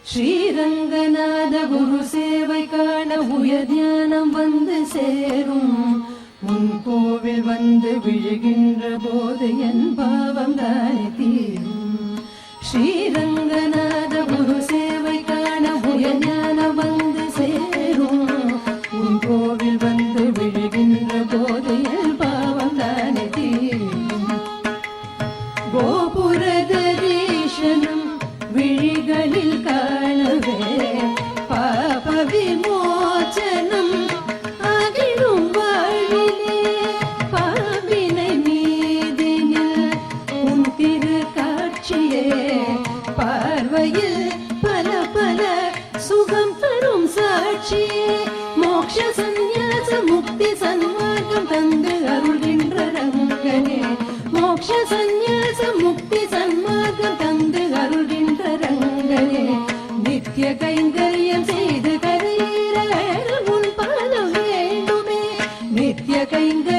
ஸ்ரீரங்கநாத குரு சேவை காண உயர் ஞானம் வந்து சேரும். உன் கோவில் வந்து விழுகின்ற போது என் பாவம் தானே தீரும். ஸ்ரீரங்கநாத குரு சேவை காண உயர் ஞானம் வந்து சேரும். உன் கோவில் வந்து விழுகின்ற போது என் பாவம் தானே தீரும். கோபுரதீஷனும் விழிகளில் காணவே பாப விமோச்சனம் அகிலும் வாழிலே. பாவினை மீதினில் உன் திரு காட்சியே பார்வையில் பல பல சுகம் தரும் சாட்சியே. மோட்ச சந்நியாச முக்தி சன்மார்க்கம் தந்து அருள்கின்ற ரங்கனே. மோட்ச சந்நியாச முக்தி சன்மார்க்கம் தந்து அருள்கின்ற ரங்கனே. நித்திய கைங்கரியம் செய்து கரையேற உன் பாதம் வேண்டுமே. நித்திய கைங்கரியம்